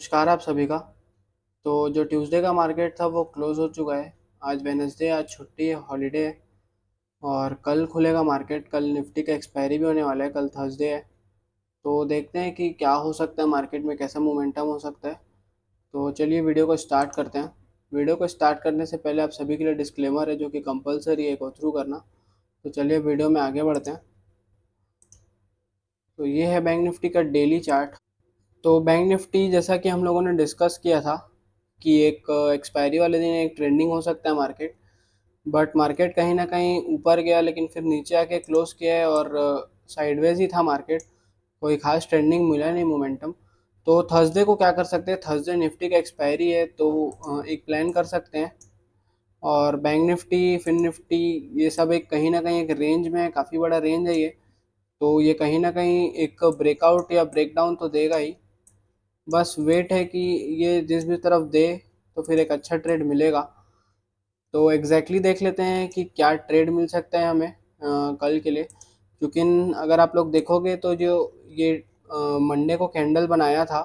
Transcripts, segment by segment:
नमस्कार आप सभी का। तो जो ट्यूसडे का मार्केट था वो क्लोज हो चुका है। आज वेनसडे, आज छुट्टी है, हॉलीडे है। और कल खुलेगा मार्केट। कल निफ्टी का एक्सपायरी भी होने वाला है, कल थर्सडे है। तो देखते हैं कि क्या हो सकता है मार्केट में, कैसा मोमेंटम हो सकता है। तो चलिए वीडियो को स्टार्ट करते हैं। वीडियो को स्टार्ट करने से पहले आप सभी के लिए डिस्क्लेमर है जो कि कंपलसरी है गो थ्रू करना। तो चलिए वीडियो में आगे बढ़ते हैं। तो ये है बैंक निफ्टी का डेली चार्ट। तो बैंक निफ्टी, जैसा कि हम लोगों ने डिस्कस किया था कि एक एक्सपायरी वाले दिन एक ट्रेंडिंग हो सकता है मार्केट। बट मार्केट कहीं ना कहीं ऊपर गया, लेकिन फिर नीचे आके क्लोज किया है और साइडवेज ही था मार्केट। कोई खास ट्रेंडिंग मिला नहीं, मोमेंटम। तो थर्सडे को क्या कर सकते हैं, थर्सडे निफ्टी का एक्सपायरी है तो एक प्लान कर सकते हैं। और बैंक निफ्टी, फिन निफ्टी, ये सब एक कहीं ना कहीं एक रेंज में है, काफ़ी बड़ा रेंज है ये। तो ये कहीं ना कहीं एक ब्रेकआउट या ब्रेकडाउन तो देगा ही। बस वेट है कि ये जिस भी तरफ दे तो फिर एक अच्छा ट्रेड मिलेगा। तो देख लेते हैं कि क्या ट्रेड मिल सकता है हमें कल के लिए। क्योंकि अगर आप लोग देखोगे तो जो ये मंडे को कैंडल बनाया था,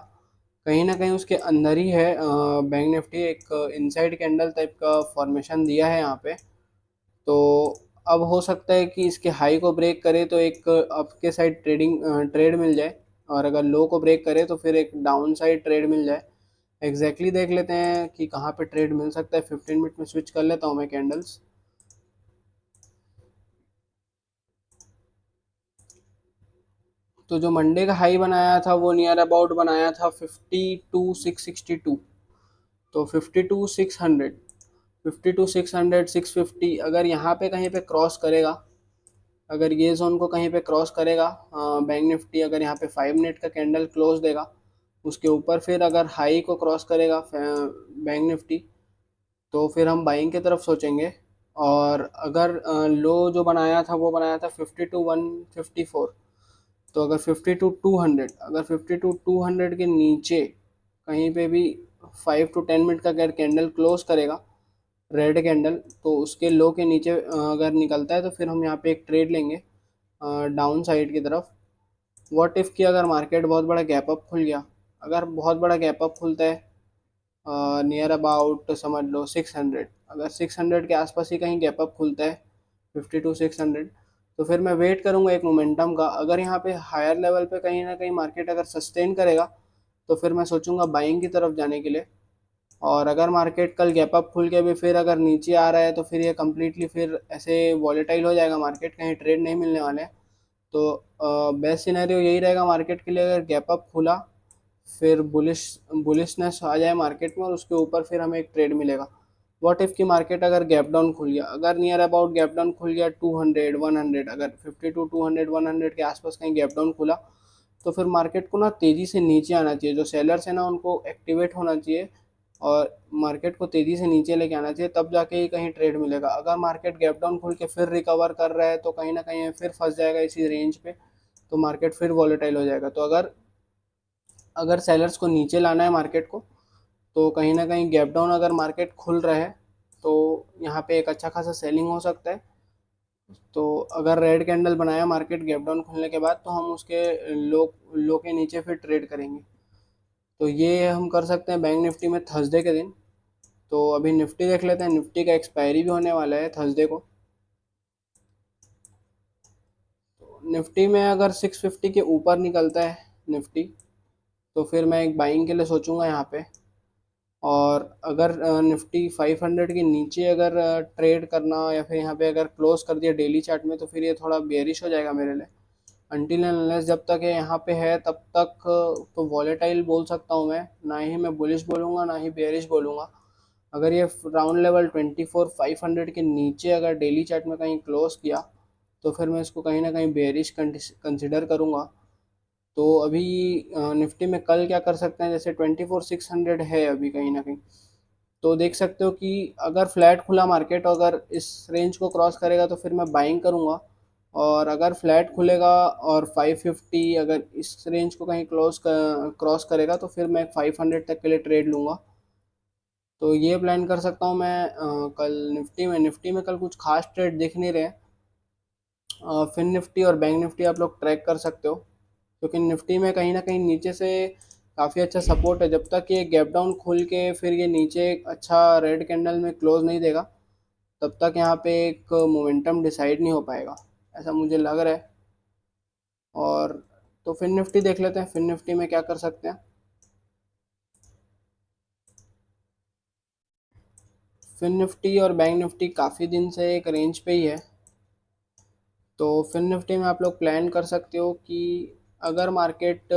कहीं ना कहीं उसके अंदर ही है बैंक निफ्टी एक इनसाइड कैंडल टाइप का फॉर्मेशन दिया है यहाँ पे। तो अब हो सकता है कि इसके हाई को ब्रेक करे तो एक अप के साइड ट्रेड मिल जाए। और अगर लो को ब्रेक करे तो फिर एक डाउन साइड ट्रेड मिल जाए। देख लेते हैं कि कहाँ पे ट्रेड मिल सकता है। 15 मिनट में स्विच कर लेता हूँ मैं कैंडल्स। तो जो मंडे का हाई बनाया था वो नियर अबाउट बनाया था 52,662। तो 52,600, 52,600, 650, अगर यहाँ पे कहीं पे क्रॉस करेगा, अगर ये जोन को कहीं पे क्रॉस करेगा बैंक निफ्टी, अगर यहाँ पे 5 मिनट का कैंडल क्लोज देगा, उसके ऊपर फिर अगर हाई को क्रॉस करेगा बैंक निफ्टी, तो फिर हम बाइंग की तरफ सोचेंगे। और अगर लो जो बनाया था वो बनाया था 52,154। तो अगर 52,200, अगर 52,200 के नीचे कहीं पे भी 5 to 10 मिनट का अगर कैंडल क्लोज करेगा, रेड कैंडल, तो उसके लो के नीचे अगर निकलता है तो फिर हम यहाँ पे एक ट्रेड लेंगे डाउन साइड की तरफ। व्हाट इफ़ कि अगर मार्केट बहुत बड़ा गैप अप खुल गया, अगर बहुत बड़ा गैप अप खुलता है नियर अबाउट समझ लो 600, अगर 600 के आसपास ही कहीं गैप अप खुलता है 52,600, तो फिर मैं वेट करूंगा एक मोमेंटम का। अगर यहाँ पे हायर लेवल पे कहीं ना कहीं मार्केट अगर सस्टेन करेगा तो फिर मैं सोचूंगा बाइंग की तरफ जाने के लिए। और अगर मार्केट कल गैप अप खुल के भी फिर अगर नीचे आ रहा है तो फिर ये कम्प्लीटली फिर ऐसे वॉलेटाइल हो जाएगा मार्केट, कहीं ट्रेड नहीं मिलने वाले हैं। तो बेस्ट सिनेरियो यही रहेगा मार्केट के लिए, अगर गैप अप खुला फिर बुलिशनेस आ जाए मार्केट में और उसके ऊपर फिर हमें एक ट्रेड मिलेगा। व्हाट इफ़ की मार्केट अगर गैप डाउन खुल गया, अगर नियर अबाउट गैप डाउन खुल गया 200, 100, अगर 52, 200, 100 के आसपास कहीं गैप डाउन खुला, तो फिर मार्केट को ना तेज़ी से नीचे आना चाहिए। जो सेलर्स है ना उनको एक्टिवेट होना चाहिए और मार्केट को तेज़ी से नीचे लेके आना चाहिए, तब जाके ही कहीं ट्रेड मिलेगा। अगर मार्केट गैप डाउन खुल के फिर रिकवर कर रहा है तो कहीं ना कहीं फिर फंस जाएगा इसी रेंज पे, तो मार्केट फिर वॉलेटाइल हो जाएगा। तो अगर अगर सेलर्स को नीचे लाना है मार्केट को, तो कहीं ना कहीं गैप डाउन अगर मार्केट खुल रहा है तो यहाँ पे एक अच्छा खासा सेलिंग हो सकता है। तो अगर रेड कैंडल बनाया मार्केट गैप डाउन खुलने के बाद, तो हम उसके लो लो के नीचे फिर ट्रेड करेंगे। तो ये हम कर सकते हैं बैंक निफ्टी में थर्सडे के दिन। तो अभी निफ्टी देख लेते हैं। निफ्टी का एक्सपायरी भी होने वाला है थर्सडे को। निफ्टी में अगर 650 के ऊपर निकलता है निफ्टी, तो फिर मैं एक बाइंग के लिए सोचूंगा यहाँ पे। और अगर निफ्टी 500 के नीचे अगर ट्रेड करना, या फिर यहाँ पे अगर क्लोज कर दिया डेली चार्ट में, तो फिर ये थोड़ा बेयरिश हो जाएगा मेरे लिए। अनटिल एंड अनलेस जब तक ये यहाँ पे है तब तक तो वॉलेटाइल बोल सकता हूँ मैं, ना ही मैं बुलिश बोलूँगा ना ही बेयरिश बोलूँगा। अगर ये राउंड लेवल 24,500 के नीचे अगर डेली चार्ट में कहीं क्लोज किया, तो फिर मैं इसको कहीं ना कहीं बेयरिश कंसिडर करूँगा। तो अभी निफ्टी में कल क्या कर सकते हैं, जैसे 24,600 है अभी कहीं ना कहीं, तो देख सकते हो कि अगर फ्लैट खुला मार्केट, अगर इस रेंज को क्रॉस करेगा तो फिर मैं बाइंग करूँगा। और अगर फ्लैट खुलेगा और 550 अगर इस रेंज को कहीं क्रॉस करेगा, तो फिर मैं 500 तक के लिए ट्रेड लूँगा। तो ये प्लान कर सकता हूँ मैं कल निफ्टी में कल कुछ खास ट्रेड दिख नहीं रहे। फिन निफ्टी और बैंक निफ्टी आप लोग ट्रैक कर सकते हो, क्योंकि निफ्टी में कहीं ना कहीं नीचे से काफ़ी अच्छा सपोर्ट है। जब तक ये गैप डाउन खुल के फिर ये नीचे एक अच्छा रेड कैंडल में क्लोज नहीं देगा, तब तक यहाँ पे एक मोमेंटम डिसाइड नहीं हो पाएगा, ऐसा मुझे लग रहा है। और तो फिन निफ्टी देख लेते हैं, फिन निफ्टी में क्या कर सकते हैं। फिन निफ्टी और बैंक निफ्टी काफ़ी दिन से एक रेंज पे ही है। तो फिन निफ्टी में आप लोग प्लान कर सकते हो कि अगर मार्केट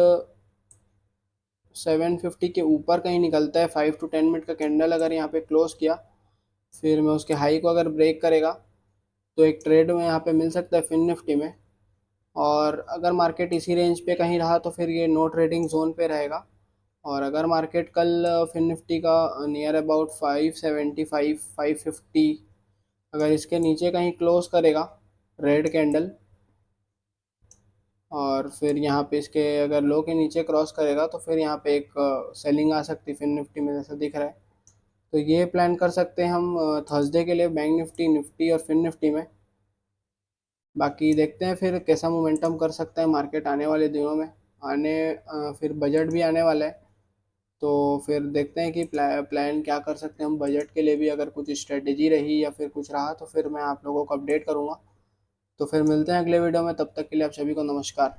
750 के ऊपर कहीं निकलता है, 5 to 10 मिनट का कैंडल अगर यहाँ पे क्लोज किया, फिर मैं उसके हाई को अगर ब्रेक करेगा, तो एक ट्रेड में यहाँ पे मिल सकता है फिन निफ्टी में। और अगर मार्केट इसी रेंज पे कहीं रहा तो फिर ये नो ट्रेडिंग जोन पे रहेगा। और अगर मार्केट कल फिन निफ्टी का नियर अबाउट 575 550 अगर इसके नीचे कहीं क्लोज करेगा रेड कैंडल, और फिर यहाँ पे इसके अगर लो के नीचे क्रॉस करेगा, तो फिर यहाँ पे एक सेलिंग आ सकती है फिन निफ्टी में, जैसा दिख रहा है। तो ये प्लान कर सकते हैं हम थर्सडे के लिए बैंक निफ्टी, निफ्टी और फिन निफ्टी में। बाकी देखते हैं फिर कैसा मोमेंटम कर सकता है मार्केट आने वाले दिनों में। फिर बजट भी आने वाला है, तो फिर देखते हैं कि प्लान क्या कर सकते हैं हम बजट के लिए भी। अगर कुछ स्ट्रेटेजी रही या फिर कुछ रहा, तो फिर मैं आप लोगों को अपडेट करूँगा। तो फिर मिलते हैं अगले वीडियो में, तब तक के लिए आप सभी को नमस्कार।